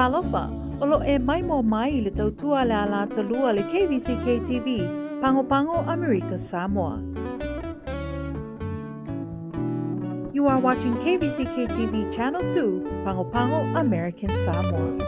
Talopa, olo e mai mo mai le tautua le ala talua le KVZKTV, Pango Pango, America, Samoa. You are watching KVZKTV Channel 2, Pango Pango, American Samoa.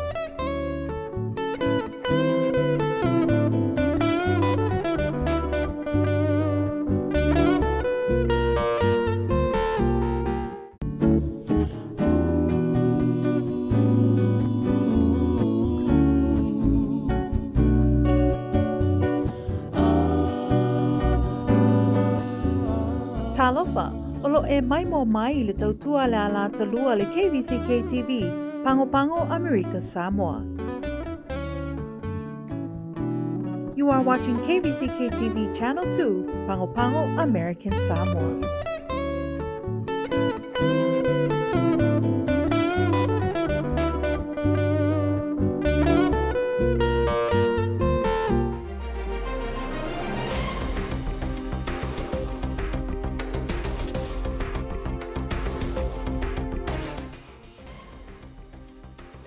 Talopa, olo e mai mo mai le tautua le ala talua le KVZKTV, Pango Pango, America, Samoa. You are watching KVZKTV Channel 2, Pango Pango, American Samoa.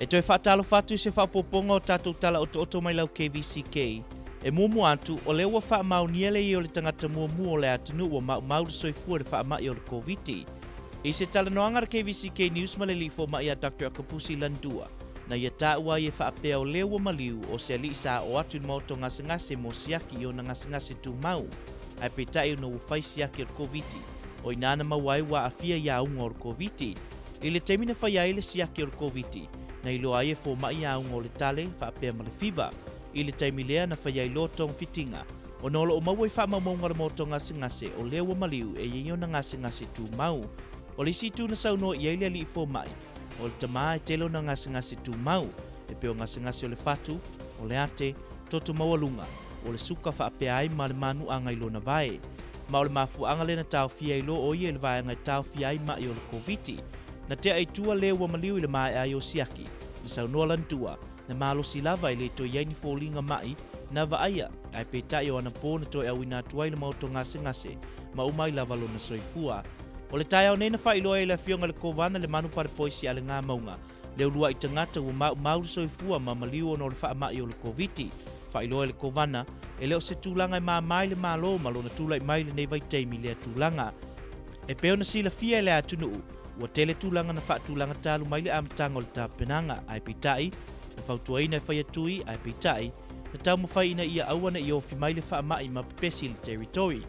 E toi whaatalo whatu se whapoponga o tātou tala o to mai lau KVZK. E mumu atu o leo wa wha mau niele i o le tangata mua o le atunu o mau le soifua le wha mai o le COVID. I se tala noanga KVZK News maleli fo mai a Dr. Akapusi Landua. Na ia tā ua i e wha apea o leo wa maliu o se ali sa o atu mau to ngase mo siaki o na ngase tu mau. Ai petai no u whai siaki o le COVID. O inana mawai wa afia ia unga o le COVID. I le teimina whai ai le siaki o le COVID. Na ilo ai e fo mai a unga o le tale, wha apea ma le fiva. I le taimi lea na whai ai lotong fitinga. O nolo o maua i wha maunga mo to ngase o leo wa maliu e iei o na ngase tu mau. O le situ na sauno i eile ali i fo mai. O le tamaa e telo na ngase tu mau. E peo ngase o le fatu, o le ate, toto mawalunga. O le suka wha apea ai ma le manu anga ilo na vae. Ma o le mafu anga le na tau fia ilo o i e le vae anga tau fia ai ma i o le COVID. Na te ai tua leo wa maliu i le mai ai o siaki. Na saunoa lantua, na malo si lava i le to iaini fōlinga mai, na vaaia, ai petai o ana pō na toi au ina tuai le mauto ngase, ma umai lava lo na soifua. O le tai au nei na whailoa i le fionga le kovana le manu pare poisi ale ngā maunga. Leo lua i tangata o mau soifua ma maliu o no le wha mai o le COVID. Whailoa i le kovana, e leo se tūlanga i maa mai le malo malo na tūlai mai le nei vai teimi lea tūlanga. E peo na sila fia le atunuu. Ua tele tūlanga na wha tūlanga tālu mai le amatanga o le tāpenanga ai pitai, na whautua ina e whai atui ai pitai, na tau mawhai ina ia awana i ofi mai le wha mai ma pepesi le territory,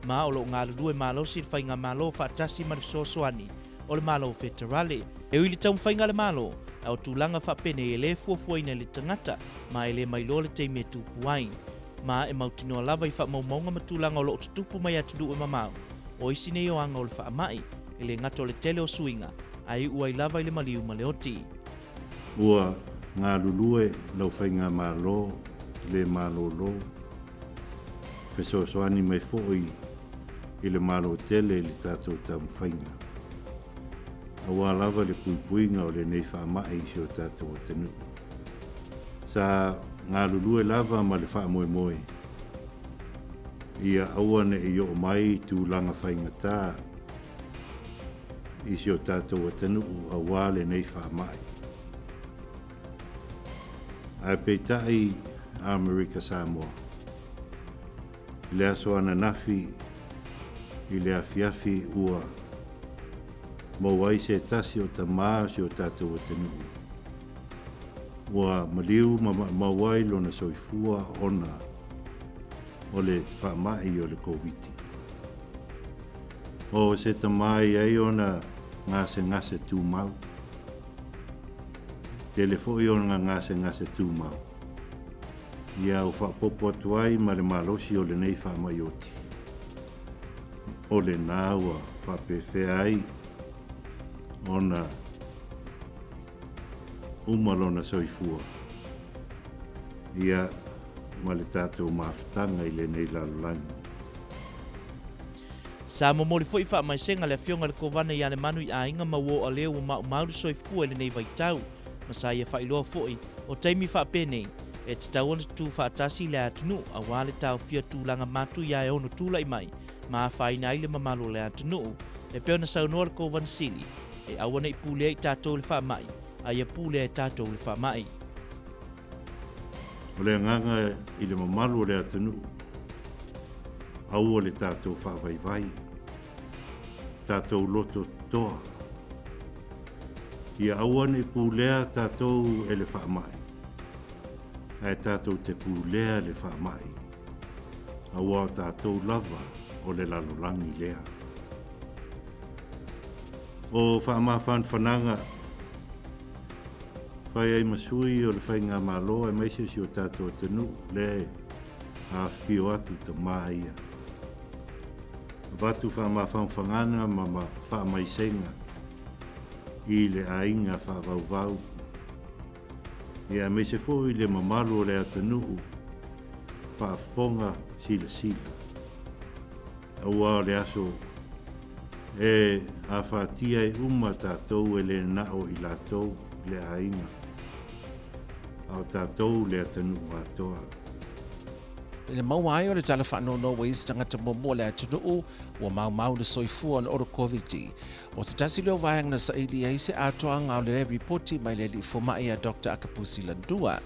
ma o lo ngā lulue malo si le whai ngā malo wha atasi ma le sosoani o le malo federale. E ui le tau mawhai ngā le malo, au tūlanga wha pene e le fuafua ina le tangata, ma e le mailo le teime tūpu ai, ma e mautinoa lava i wha maumaunga ma tūlanga o lo tutupu mai atu e mamau, o isi nei o anga o le wha mai, e le ngato le tele o suinga, ai ua i lava i le maliu ma le oti. Ua ngā lulue lau whai ngā malo, le malo lo, whesoasoani mai fōi i le malo tele le tātou tam whainga. Awa lava le puipuinga o le nei wha mai si o tātou o tenu. Sa ngā lulue lava ma le wha moe. Ia awane i o mai tūlanga whainga tā, isi o tātou a tenu a wale nei wha mai. Ai peitai a America Samoa. I le aso ana nafi, i le afiafi ua. Mawai se tasi o ta maa si o tātou a tenu. Ua maliu mawai lona soifua ona o le wha mai o le COVID. O se ta mai ai ona ngase tu mau. Telefo i ona ngase tu mau. Ia o whapopo atuai ma le malosi o le nei wha mai oti. O le nāua whapefe ai ona umalona soifua. Ia ma le tātou mawhitanga i le nei lalolani. Sa momori foi wha mai senga le fionga le kovana i ane manu i a inga mawo a leo o mauru soifua le nei vai tau. Masa ia wha iloa foi o taimi wha penei. E te tau ana tu wha atasi le atunu a wale tau fia tūlanga matu i a e ono tūla i mai. Ma a whaina i le mamalo le atunu. E peo na saunoa le kovana sili. E awana i pulea i tātou le wha mai. a ia pule e tātou le whaamai. O le nganga I le mamalu o le atanu. Aua le tātou whaavaivai. Tātou loto toa. Ia aua ne pūlea tātou e le whaamai. Ai tātou te pūlea le whaamai. Aua tātou lava o le lalolangi lea. O whaamawhan whananga. Whai ai masui o le whainga malo e maise si o tātou tenu le a whio atu ta maia. Vatu whaamawhan whanganga ma whaamaisenga. I le ainga whaavauvau. Ia me se fo I le mamalo le atanuu. Whaafonga sila sila. Aua le aso. E a whaatia e uma tātou e le nao I lātou le ainga. Au tātou le atanuu atoa. Le mauai o le tala whanau no ways tangata momo le atunuu wa mau le soifua na oro COVID. O se tasi leo vayang na sa ili aise atoa ngau le reporti mai le li fomai a Dr. Akapusi Landua.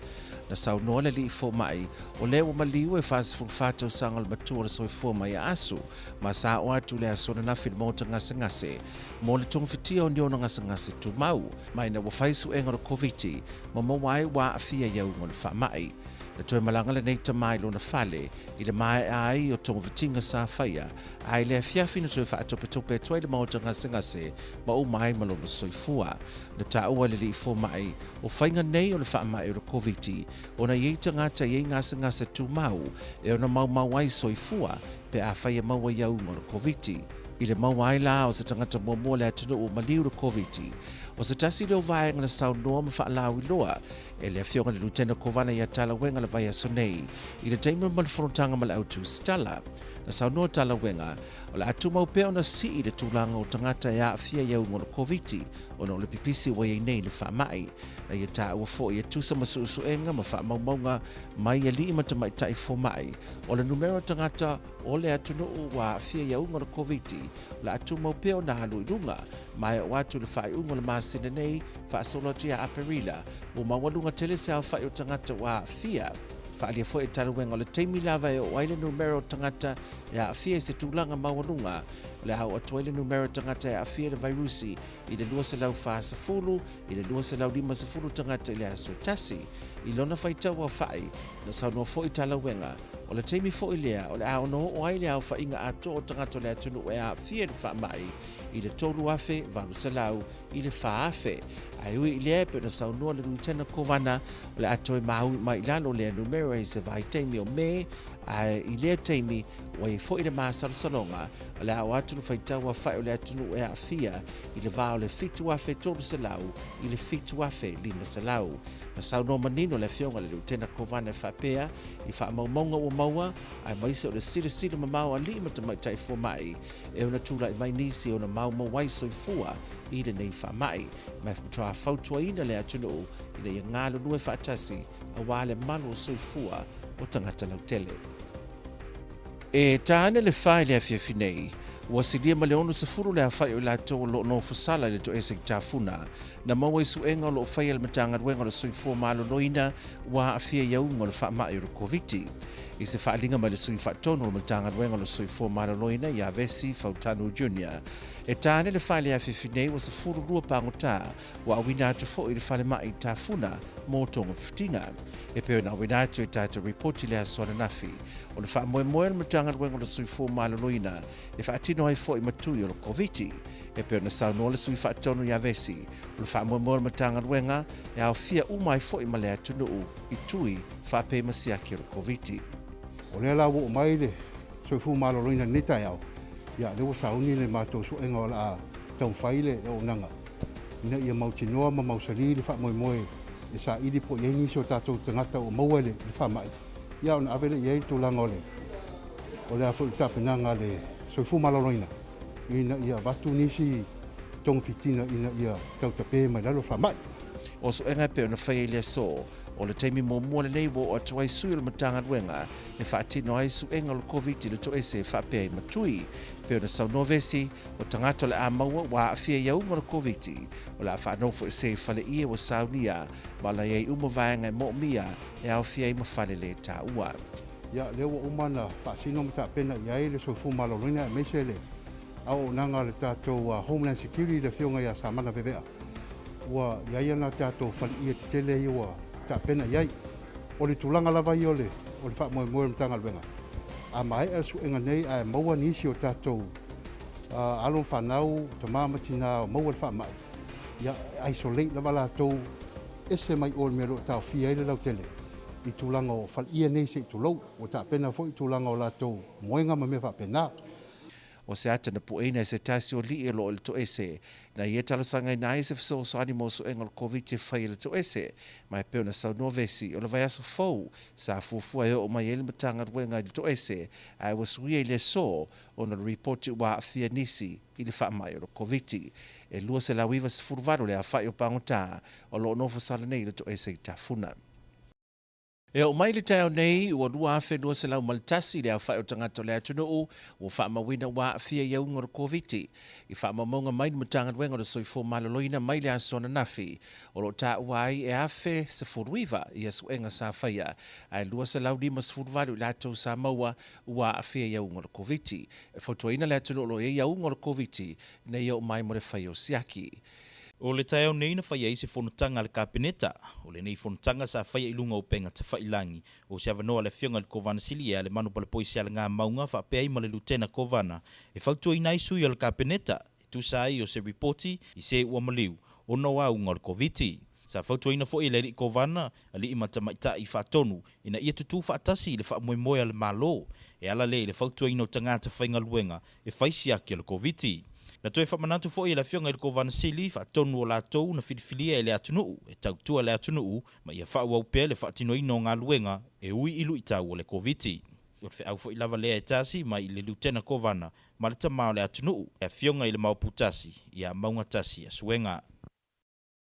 Na sau noa le li fomai o le maliu e fasi fulfata o sanga le matua le soifua mai a asu. Ma sa o atu le aso na nafi le mota ngase. Mo le tonga fitia o niono ngase tu mau. Mai na wafaisu enga o COVID. Ma mawai wa afia iau ngol whamai. Na toe malanga le nei tamai lo na fale, I le mai ai o tonga vitinga sa whaia, ai le fiafi na toe whaatope toi le maota ngase, ma o mai malo na soifua. Na ta ua le li fo mai, o whainga nei o le wha mai o le COVID, o na yeita ngata ye ngase tu mau, e o na mau ai soifua, pe a whaia maua iau mo le COVID. I le mawai la o se tangata momo le atunu o maliu le COVID. O se tasi leo vaenga na sau noa ma whaalau I loa, e le afionga le lutena kovana I atala wenga la vai asonei, I le teimuna ma le whanontanga ma le autu stala. Na sau noa tala wenga, o le atu mau peo na si I le tūlanga o tangata e a afia iau mo le COVID, o na o le pipisi wa iei nei le whaamai. Na ia tā ua fo I atusa masuusu enga ma whaamaumaunga mai ia li imata mai tai fo mai. O le numero tangata o le atunu wa afia iau mo le COVID, le atu mau peo na halu ilunga, mai o atu le whai unga le masina nei, whaasolo atu ia aperila, o mawalunga tele se au whai o tangata wa afia. Whaalia fo e taruwenga o le teimi lava e o aile numero tangata e a afia se tūlanga mawalunga, le hau atu aile numero tangata e a afia le virusi, I le lua se lau whaasafulu, I le lua se lau lima safulu tangata I le aso tasi, I lona whaitau a whai, na sau noa fo I talawenga, o le teimi fo I lea, o le ao no o aile au whainga ato o tangata le atunu e a afia le whaamai, I le tolu afe, varu se lau, I le whaafe, ai ui I lea pe na sau noa le lutena kovana, o le ato e mahu mai lalo le numero e se vai teimi o me, ai I lea teimi, o e fo I le maasal salonga, o le au atunu whaitau a whai o le atunu e a afia, I le vao le fitu afe tolu se lau, I le fitu afe lima se lau. Na sau noa manino le fionga le lutena kovana e whapea, I wha maumaunga o maua, ai maise o le sile mamau a lima ta mai tai fo mai, e ona tula I mai nisi o na mau mawai soifua, I le nei wha mai, mai whatua whautua ina le atunu, I le ngalo nue whaatasi, a wale manu o soifua o tangata lautele. E tāne le whai le afia finei, ua silia ma le ono se furu le a whai o la tō lo no fusala le to ese ki tāwhuna, na maua isu enga lo whai al matanga ruenga le soifua malo loina, ua afia iaunga le wha mai o le COVID. I se whaalinga mai le sui whaatono o matanga ruenga le soifua malo loina, ia Vesi Fautano Jr. E tāne le whai le afia finei wa se furu rua pangota, wa awina atu fo I le whale mai tāwhuna, mō tonga whitinga. E peo na awina atu e tāta reporti le aswana nafi. O le wha moe le matanga ruenga le soifua malo loina, e whaatino ai fo I matui o le COVID. E peo na sau noa le sui whaatono ia Vesi. O le wha moe le matanga ruenga, e au fia umai fo I male atunuu, I tui whape masiaki o le COVID. O le ala wo mai le soifua malo loina neta yao. Ia le sauni le mātou so enga o la tau whaile o nanga. Ina ia mautinoa ma mausali le wha moe e sa ili po iei niso tātou tangata o maua le wha mai. Ia ona avele iei tūlanga o le. O le afu tāpenanga le soifua malo loina. Ina ia watu nisi tong fitina ina ia tau tape mai lalo wha mai. O so enga pe ona whai le so, O le teimi mua le nei wo o tuai sui o le matanga ruenga le whaatino ai su enga le COVID le to ese whapea i matui. Peo na sau novesi o tangata le a maua wa afia iau ngora COVID o la whaanofo e se whale ia wa saunia ma la iei umavaenga mo mia e au fia i mawhale le ta ua. Ia leo wa umana whaasino mata pena iai le soifu maloloina e meise le au nanga le tātou Homeland Security le whionga ia sa mana vevea. Ua iai ana tātou whale ia te tele iwa ta pena iai. O le tulanga lava i ole, o le wha moe moe mtanga luenga. A mai e su enga nei a maua nisi o tātou alon whanau, ta māmatina o maua le wha mai. Ia isolate lava la tau ese mai o le mea lo tau fia ele lau tele. I tulanga o whal ia nei se i tulau, o ta pena fo i tulanga o la tau moenga ma mea wha pena. O se ata na pueina e se tasi o li e lo le to ese. Na i e talasanga i nai se fiso so animo so engal COVID te whai le to ese. Mai peo na sau novesi o le vai aso fau. Sa fuafua e o mai ele matanga ruenga le to ese. Ai wasuia i le so o na reporti wa afia nisi i le wha mai o le COVID. E lua se la wiva se furvaro le a whai o pangota o lo nofo sala nei le to ese i tafuna. E o mai le tau nei, ua rua awhi nua se lau maltasi le au whai o tangata le atunuu, ua wha mawina wa awhia iau ngora COVID. I wha mamonga mai ni matanga ruenga o soifo maloloina mai le asona nafi. O lo ta uai e awhi se furuiva i asu enga sa whaia. Ai lua se lau lima se furuvaru le atou sa maua ua awhia iau ngora COVID. E fotoina le atunuu lo e iau ngora COVID, na iau mai mo le whai o siaki. O le taeo nei na whaia i se whonutanga le kapeneta. O le nei whonutanga sa whaia ilunga o penga te whailangi. O se avanoa le whionga le kovana sili e le manu pala poisi ala ngā maunga whapea ima le lutena kovana. E whautua ina isui o le kapeneta. E tusa ai o se reporti i se ua maliu. O no au ngā le COVID. Sa whautua ina fo i le li kovana a li ima tamaita i whatonu. Ina ia tutu whaatasi i le whamoemoe le malo. E ala le whautua ina o tangata whainga luenga e whaisiaki le COVID. Na toe whamanatu fo i la whionga i le kovana sili, whaatonu o lātou na whilifilia e le atunuu, e tautua le atunuu, ma ia whaua upea le whaatino ino ngā luenga, e ui ilu i tau o le COVID. O te au fo i lava lea e tasi, ma i le lutena kovana, ma le tamao le atunuu, e whionga i le mauputasi, i a maunga tasi a suenga.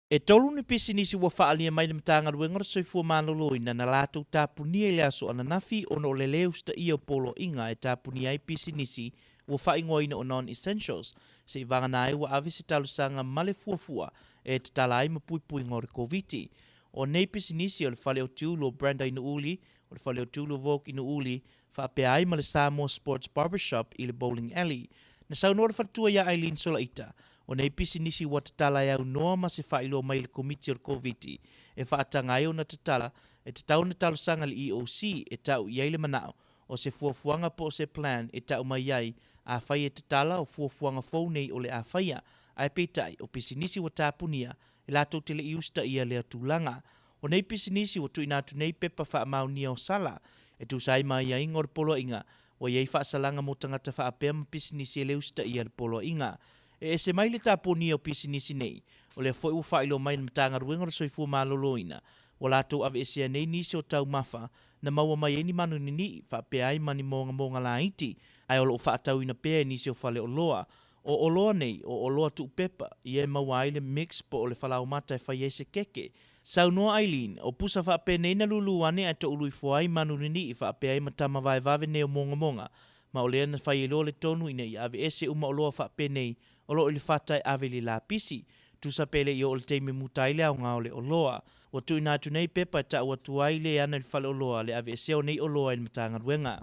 E tolu ni pisi nisi ua whaalia mai le matanga ruenga ra soifua maloloina na lātou tāpunia i le aso ananafi o no le leusta i o polo inga e tāpunia i pisi nisi ua whaingoina o non-essentials, se i vangana ai ua avi se talusanga male fuafua e te tala ai mapui ngore COVID. O nei pisinisi o le whale o tiulu o Branda inu uli, o le whale o tiulu o Vogue inu uli, whaapea ai ma le Samoa Sports Barbershop i le Bowling Alley. Na saunora whatua ia Aileen Solaita, o nei pisinisi ua te tala iau noa ma se whailo mai le komiti o le COVID. E whaatanga ai o na te tala, e te tau na talusanga le EOC e tau iai le manao, o se fuafuanga po se plan e tau mai iai, a whai e te tala o fuafuanga whaunei o le a whaia, a e peitai o pisinisi wa tāpunia, e lātou tele i usta ia lea tūlanga. O nei pisinisi wa tu inatu nei pepa wha maunia o sala, e tu sai mai ia ingo le polo inga, wa iei wha salanga mo tangata wha apea ma pisinisi e le usta ia le polo inga. E se mai le tāpunia o pisinisi nei, o le foi u whailo mai na matanga ruenga ra soifua maloloina, wa lātou ave esea nei nisi o tau mafa, na maua mai eni manu nini, wha apea ai mani monga la iti, ai o lo whaatau ina pea nisi o whale o loa. O loa nei, o loa tu pepa, i e maua ai le mix po o le whalau mata e whai ese keke. Sau noa Aileen, o pusa wha apea nei na lulu ane ai to ului fua ai manu nini i wha apea ai matama vai vave nei o monga. Ma o lea na whai e loa le tonu ina i ave ese uma o loa wha apea nei, o lo ili whatai ave li la pisi. Tu sa pele i o le teime mutaile au ngā ole o loa. O tu inatu nei pepa e ta ua tuai le ana li whale o loa le ave ese o nei o loa in matanga ruenga.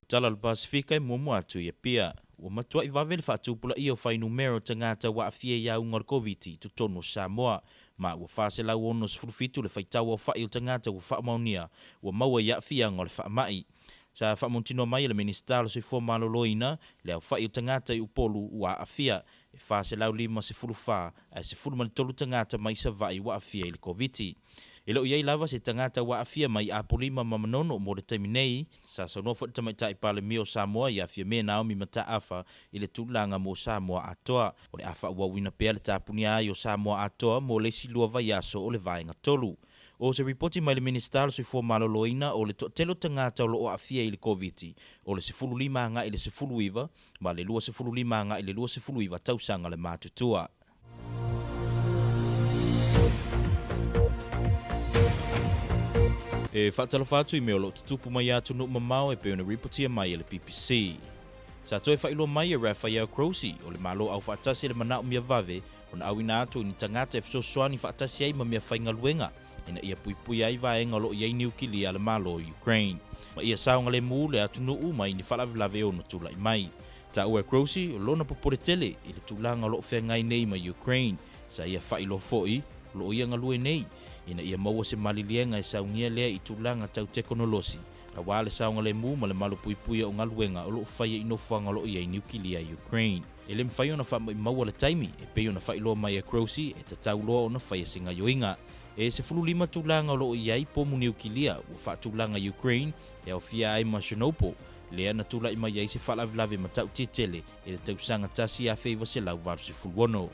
Tala le Pasifika e muamu atu i pia. Ua matua i wawe le whaatupula i o whai numero tangata wa afie ia unga le COVID tu tonu Samoa. Ma ua whase lau ono sfurufitu le whaitawa o whai o tangata ua whaamaunia. Ua maua ia fia ngā le whaamai. Sa whaamontino mai le minister se fo maloloina le au whai o tangata i upolu ua afia. E whase lau lima se furufa a se furumani tolu tangata mai sa vai wa afia i le COVID. E leo iei lava se tangata wa afia mai a polima mamanono mo le taimi nei, sa saunofa te tamai tai pale mio Samoa i afia me Naomi mata afa i le tūlanga mo Samoa atoa. O le afa ua wina pea le tāpunia ai o Samoa atoa mo le silua vai aso o le vaenga tolu. O se reporti mai le minister se fo maloloina o le telo tangata o lo afia i le COVID. O le se fulu lima nga i le se fulu iwa, ma le lua se fulu lima nga i le lua se fulu iwa tausanga le mātutua. E whaatalofa atu I mea o lo tutupu mai atu no mamao e peona ripotia mai le PPC. Sa toi whailo mai e Raphael Croci o le malo au whaatasi le manao mia vave o na awina atu ni tangata e fsoswani whaatasi ai ma mea whainga luenga ina ia puipui ai vaenga lo iai niukili a le malo o Ukraine. Ma ia saonga le mu le atu no umai ni whalavelave o no tulai mai. Ta ue Croci o lona popore tele I le tulanga lo whengai nei ma Ukraine. Sa ia whailo foi lo ia ngalue nei ina ia maua se malilienga e saungia lea I tulanga tau teknolosi. A wale saonga le mu ma le malo puipui o ngaluenga o lo whaia inofanga lo iai niukili a Ukraine. E le mwhai ona wha maua le taimi e pei ona whailoa mai a Croci e tatau loa ona whaia singa yoinga. E se fulu lima tulanga o lo iai pomu niukilia o wha tulanga Ukraine e o fia ai ma Chernobyl. Lea na tula ima iai se whalavelave ma tau tele e le tausanga tasi a feiva se lau varu se fuluono.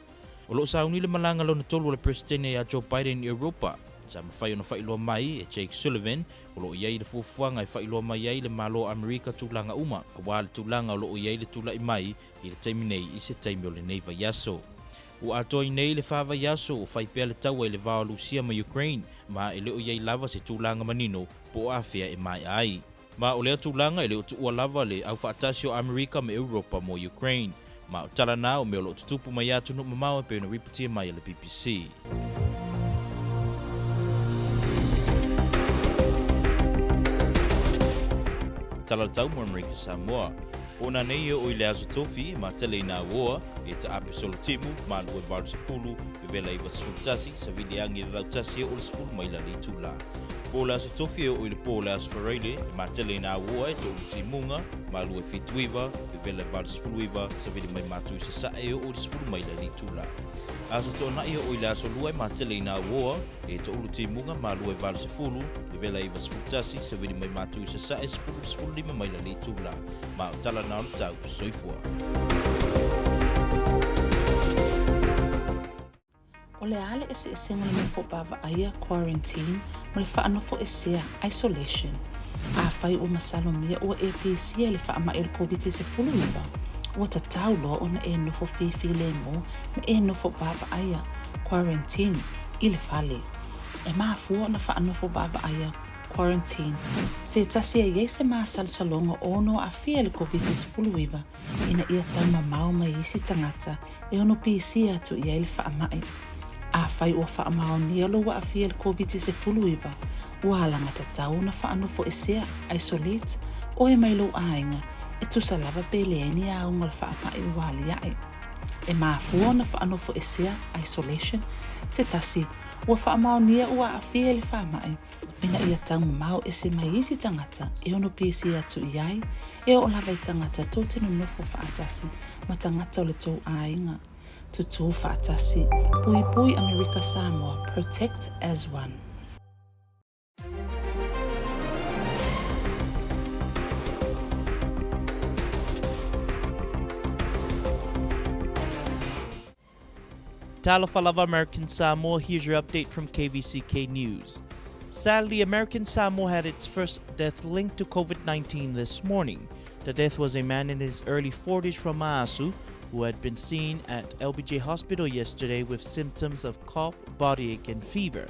O lo sauni le malanga lo na tolu le presidente a Joe Biden I Europa. Sa mawhai ona whailoa mai e Jake Sullivan o lo iai le fuafuanga e whailoa mai iai le malo Amerika tulanga uma. A wā le tulanga o lo iai le tula imai I le taimi nei I se taimi o le neiva yaso. O atoi nei le whawa yaso o whaipea le taua I le vāo Lucia ma Ukraine ma e leo iai lava se tulanga manino po a fea e mai ai. Ma o lea tulanga e leo tuua lava le au whaatasi o Amerika ma Europa mo Ukraine. Ma o tala nā o mea lo tutupu mai atu no mamau e peona ripotia mai le BBC. Tala tau mo Amerika Samoa. Ona nei o I le aso tofi ma tele ina woa e ta ape solo timu ma lue varu se fulu e vela I vasfutasi sa vili angi le rautasi o le sfulu mai la li tula. Po le aso tofi o I le po le aso whareile ma tele ina woa e to ulu timunga ma lue fituiva e vela varu se fuluiva sa vili mai matu se sae o le sfulu mai la li tula. Aso to na o I le aso lue ma tele ina woa e to ulu timunga ma lue varu se fulu e vela I vasfutasi sa vili mai matu se sae sfulu lima mai la li tula. Ma tala na o tau soifua. O le ale ese sengo le mefo bava aia quarantine mo le whaanofo esea isolation. A whai o masalo mea o e whisia le whaama e le COVID-19 iwa. O ta taulo ona e nofo whiwhi le mo me e nofo bava aia quarantine I le whale. E maafua na whaanofo bava aia quarantine. Se tasi e se maa salsalonga ono a fia le COVID-19 iwa ina ia tauma mau mai isi tangata e ono pisi atu ia le whaamai. A whai ua whaamao ni alo wa a fia le COVID-19 iwa ua alanga tatau na whaanofo esea isolate o e mailo ainga e tusa lava peleeni a unga le whaamai wali ai. E maafua na whaanofo esea isolation se tasi ua whaamao nia ua a fia le whaamai ina ia tauma mau ese mai isi tangata e ono pisi atu iai e o lava I tangata tō tino nofo whaatasi ma tangata o le tō ainga. Tutu whaatasi, pui pui Amerika Samoa, protect as one. Talafalava American Samoa, here's your update from KVZK News. Sadly, American Samoa had its first death linked to COVID-19 this morning. The death was a man in his early 40s from Maasu, who had been seen at LBJ Hospital yesterday with symptoms of cough, body ache, and fever.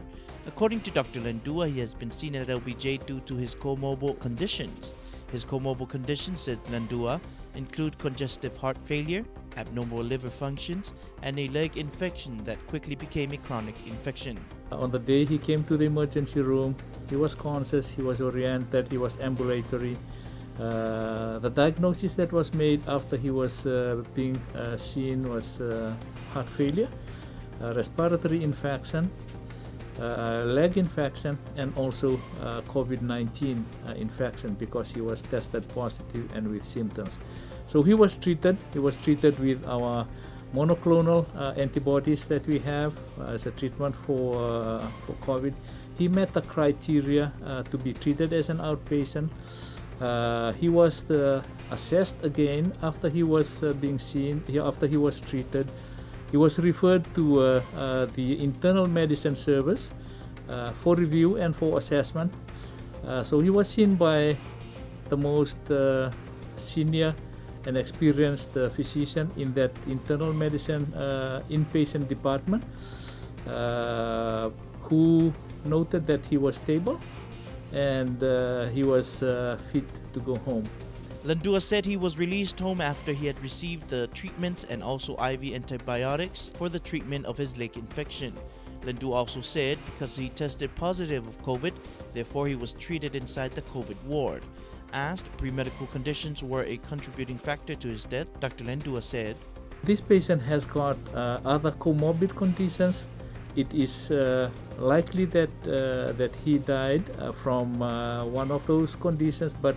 According to Dr. Landua, he has been seen at LBJ due to his comorbid conditions. His comorbid conditions, said Landua, include congestive heart failure, abnormal liver functions, and a leg infection that quickly became a chronic infection. On the day he came to the emergency room, he was conscious, he was oriented, he was ambulatory. The diagnosis that was made after he was being seen was heart failure, respiratory infection, leg infection, and also COVID-19 infection because he was tested positive and with symptoms. So he was treated with our monoclonal antibodies that we have as a treatment for COVID. He met the criteria to be treated as an outpatient. He was assessed again after he was being seen, after he was treated. He was referred to the internal medicine service for review and for assessment. So he was seen by the most senior and experienced physician in that internal medicine inpatient department, who noted that he was stable and he was fit to go home. Landua said he was released home after he had received the treatments and also IV antibiotics for the treatment of his leg infection. Landua also said because he tested positive of COVID, therefore he was treated inside the COVID ward. Asked if pre-medical conditions were a contributing factor to his death, Dr. Landua said, This patient has got other comorbid conditions. It is likely that he died from one of those conditions, but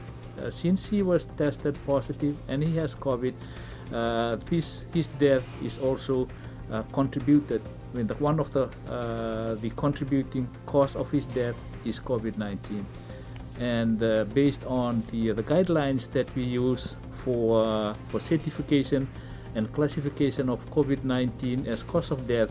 since he was tested positive and he has COVID, his death is also contributed. I mean, one of the contributing cause of his death is COVID-19. And based on the guidelines that we use for certification and classification of COVID-19 as cause of death,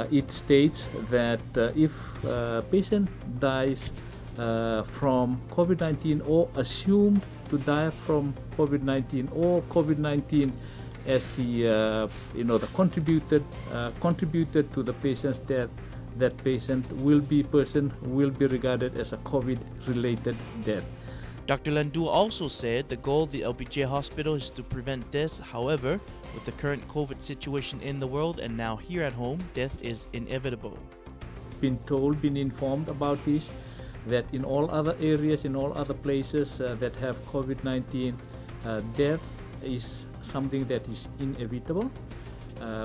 it states that if a patient dies from COVID-19 or assumed to die from COVID-19, or COVID-19 as the contributed to the patient's death, that patient will be regarded as a COVID-related death. Dr. Landua also said the goal of the LBJ hospital is to prevent deaths. However, with the current COVID situation in the world and now here at home, death is inevitable. Been informed about this, that in all other areas, in all other places that have COVID-19, death is something that is inevitable,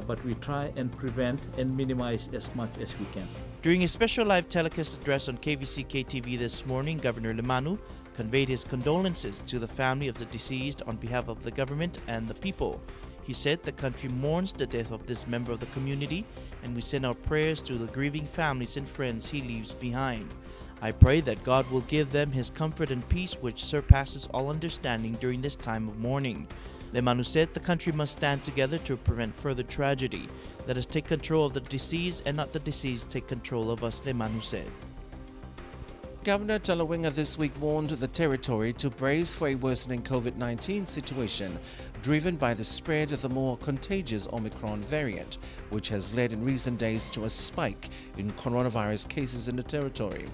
but we try and prevent and minimize as much as we can. During a special live telecast address on KVZKTV this morning, Governor Lemanu conveyed his condolences to the family of the deceased on behalf of the government and the people. He said the country mourns the death of this member of the community, and we send our prayers to the grieving families and friends he leaves behind. I pray that God will give them his comfort and peace which surpasses all understanding during this time of mourning. Lemanu said the country must stand together to prevent further tragedy. Let us take control of the deceased and not the deceased take control of us, Lemanu said. Governor Talawinga this week warned the territory to brace for a worsening COVID-19 situation driven by the spread of the more contagious Omicron variant, which has led in recent days to a spike in coronavirus cases in the territory.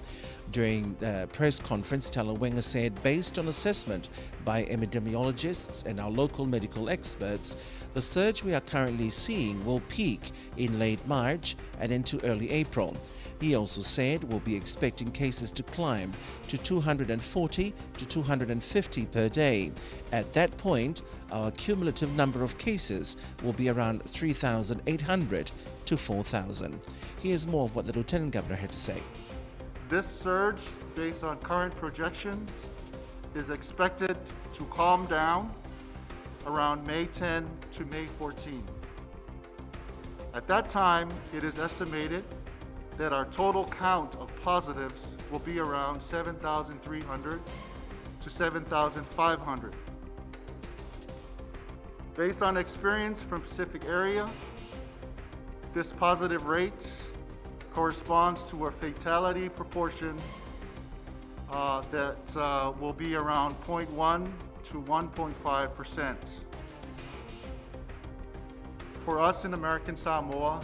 During the press conference, Talawinga said, based on assessment by epidemiologists and our local medical experts, the surge we are currently seeing will peak in late March and into early April. He also said we'll be expecting cases to climb to 240 to 250 per day. At that point, our cumulative number of cases will be around 3,800 to 4,000. Here's more of what the Lieutenant Governor had to say. This surge, based on current projections, is expected to calm down around May 10 to May 14. At that time, it is estimated that our total count of positives will be around 7,300 to 7,500. Based on experience from Pacific area, this positive rate corresponds to a fatality proportion that will be around 0.1 to 1.5%. For us in American Samoa,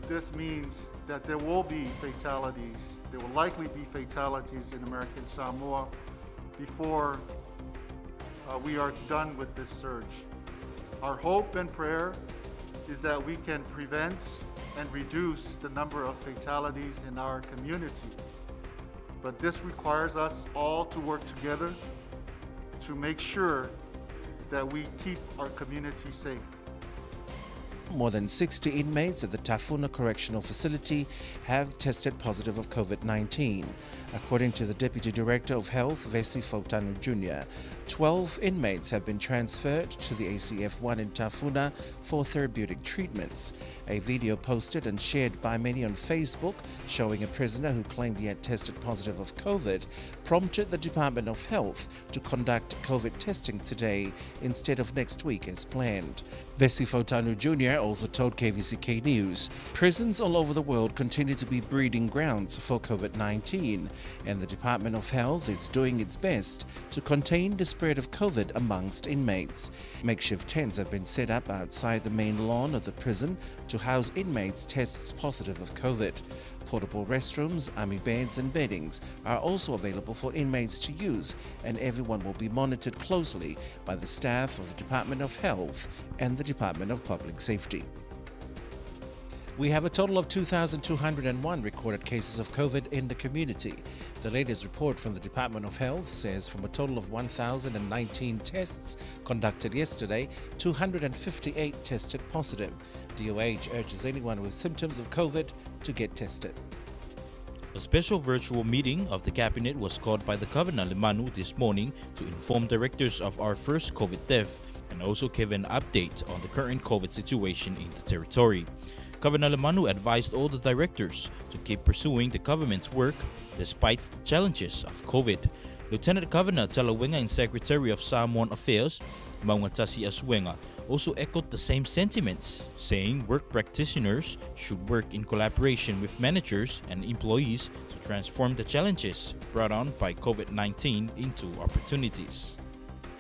this means that there will be fatalities, there will likely be fatalities in American Samoa before we are done with this surge. Our hope and prayer is that we can prevent and reduce the number of fatalities in our community. But this requires us all to work together to make sure that we keep our community safe. More than 60 inmates at the Tafuna Correctional Facility have tested positive of COVID-19. According to the Deputy Director of Health, Vesi Fautanu Jr., 12 inmates have been transferred to the ACF1 in Tafuna for therapeutic treatments. A video posted and shared by many on Facebook showing a prisoner who claimed he had tested positive of COVID prompted the Department of Health to conduct COVID testing today instead of next week as planned. Vesi Fautanu Jr. also told KVZK News, prisons all over the world continue to be breeding grounds for COVID-19, and the Department of Health is doing its best to contain the spread spread of COVID amongst inmates. Makeshift tents have been set up outside the main lawn of the prison to house inmates tests positive of COVID. Portable restrooms, army beds and beddings are also available for inmates to use, and everyone will be monitored closely by the staff of the Department of Health and the Department of Public Safety. We have a total of 2,201 recorded cases of COVID in the community. The latest report from the Department of Health says from a total of 1,019 tests conducted yesterday, 258 tested positive. DOH urges anyone with symptoms of COVID to get tested. A special virtual meeting of the Cabinet was called by the Governor Lemanu this morning to inform directors of our first COVID death and also give an update on the current COVID situation in the territory. Governor Lemanu advised all the directors to keep pursuing the government's work despite the challenges of COVID. Lieutenant Governor Talawenga and Secretary of Samoan Affairs, Maungatasi Asuenga, also echoed the same sentiments, saying work practitioners should work in collaboration with managers and employees to transform the challenges brought on by COVID-19 into opportunities.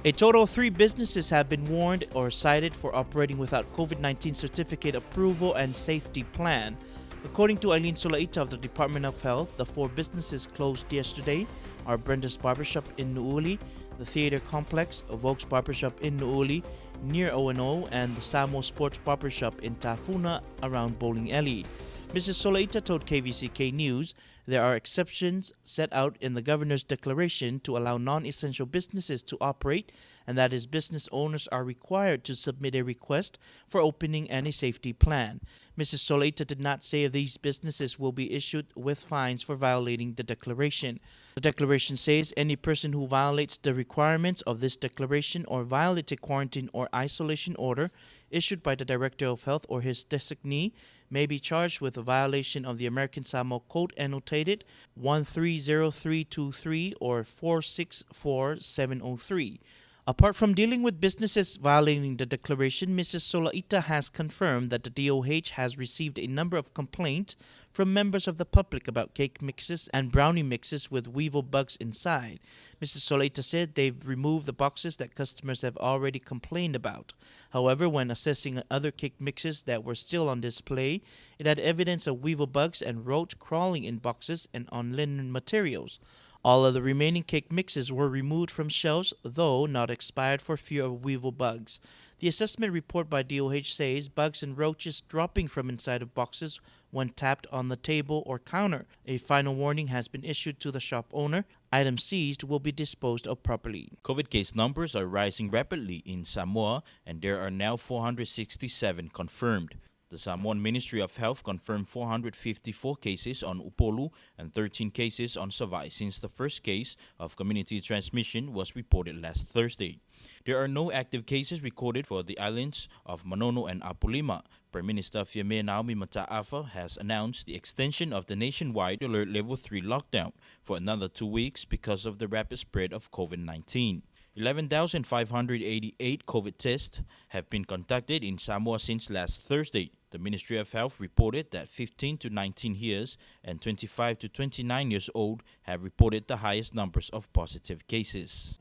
A total of 3 businesses have been warned or cited for operating without COVID-19 certificate approval and safety plan. According to Eileen Solaita of the Department of Health, the 4 businesses closed yesterday are Brenda's Barbershop in Nu'uli, the Theater Complex, Vogue's Barbershop in Nu'uli, near O&O, and the Samo Sports Barbershop in Tafuna around Bowling Alley. Mrs. Solaita told KVZK News there are exceptions set out in the governor's declaration to allow non-essential businesses to operate, and that is business owners are required to submit a request for opening and a safety plan. Mrs. Solaita did not say if these businesses will be issued with fines for violating the declaration. The declaration says any person who violates the requirements of this declaration or violates a quarantine or isolation order issued by the Director of Health or his designee may be charged with a violation of the American Samoa Code annotated 130323 or 464703. Apart from dealing with businesses violating the declaration, Mrs. Solaita has confirmed that the DOH has received a number of complaints from members of the public about cake mixes and brownie mixes with weevil bugs inside. Mrs. Solaita said they've removed the boxes that customers have already complained about. However, when assessing other cake mixes that were still on display, it had evidence of weevil bugs and roach crawling in boxes and on linen materials. All of the remaining cake mixes were removed from shelves, though not expired for fear of weevil bugs. The assessment report by DOH says bugs and roaches dropping from inside of boxes when tapped on the table or counter. A final warning has been issued to the shop owner. Items seized will be disposed of properly. COVID case numbers are rising rapidly in Samoa, and there are now 467 confirmed. The Samoan Ministry of Health confirmed 454 cases on Upolu and 13 cases on Savai since the first case of community transmission was reported last Thursday. There are no active cases recorded for the islands of Manono and Apolima. Prime Minister Fiame Naomi Mata'afa has announced the extension of the nationwide Alert Level 3 lockdown for another 2 weeks because of the rapid spread of COVID-19. 11,588 COVID tests have been conducted in Samoa since last Thursday. The Ministry of Health reported that 15 to 19 years and 25 to 29 years old have reported the highest numbers of positive cases.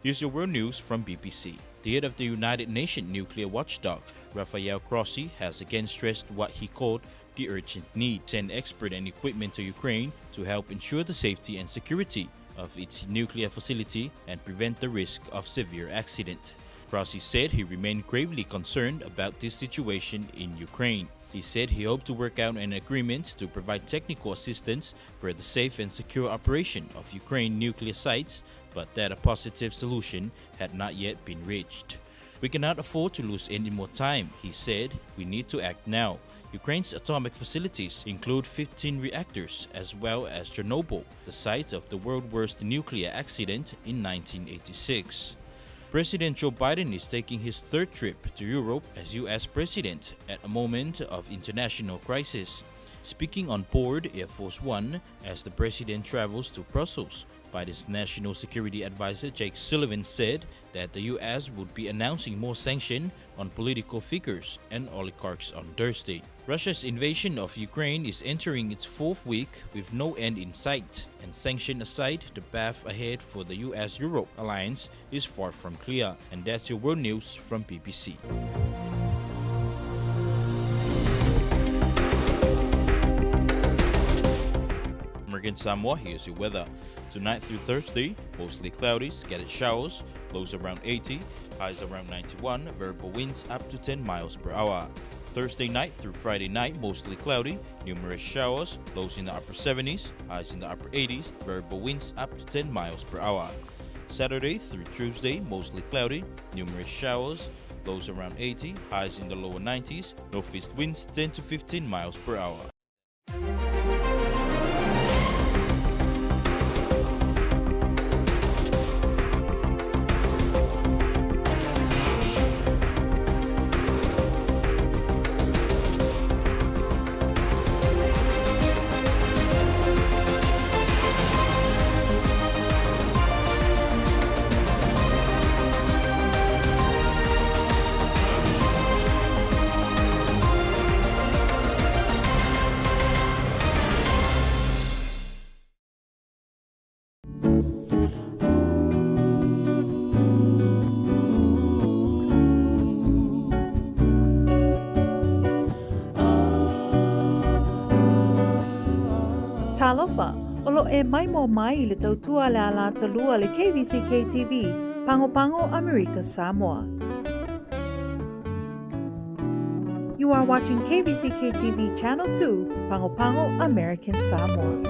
Here's your world news from BBC. The head of the United Nations nuclear watchdog, Rafael Grossi, has again stressed what he called the urgent need to send expert and equipment to Ukraine to help ensure the safety and security of its nuclear facility and prevent the risk of severe accident. Grossi said he remained gravely concerned about this situation in Ukraine. He said he hoped to work out an agreement to provide technical assistance for the safe and secure operation of Ukraine nuclear sites, but that a positive solution had not yet been reached. We cannot afford to lose any more time, he said. We need to act now. Ukraine's atomic facilities include 15 reactors, as well as Chernobyl, the site of the world's worst nuclear accident in 1986. President Joe Biden is taking his 3rd trip to Europe as U.S. president at a moment of international crisis. Speaking on board Air Force One as the president travels to Brussels, Biden's National Security Advisor Jake Sullivan said that the U.S. would be announcing more sanctions on political figures and oligarchs on Thursday. Russia's invasion of Ukraine is entering its fourth week with no end in sight, and sanction aside, the path ahead for the U.S.-Europe alliance is far from clear. And that's your world news from BBC. American Samoa, here's your weather. Tonight through Thursday, mostly cloudy, scattered showers, lows around 80, highs around 91, variable winds up to 10 miles per hour. Thursday night through Friday night, mostly cloudy, numerous showers, lows in the upper 70s, highs in the upper 80s, variable winds up to 10 miles per hour. Saturday through Tuesday, mostly cloudy, numerous showers, lows around 80, highs in the lower 90s, northeast winds 10 to 15 miles per hour. Talofa, olo e mai mo mai le tautua le ala talua le KVZKTV, Pango America Samoa. You are watching KVZKTV Channel 2, Pango American Samoa.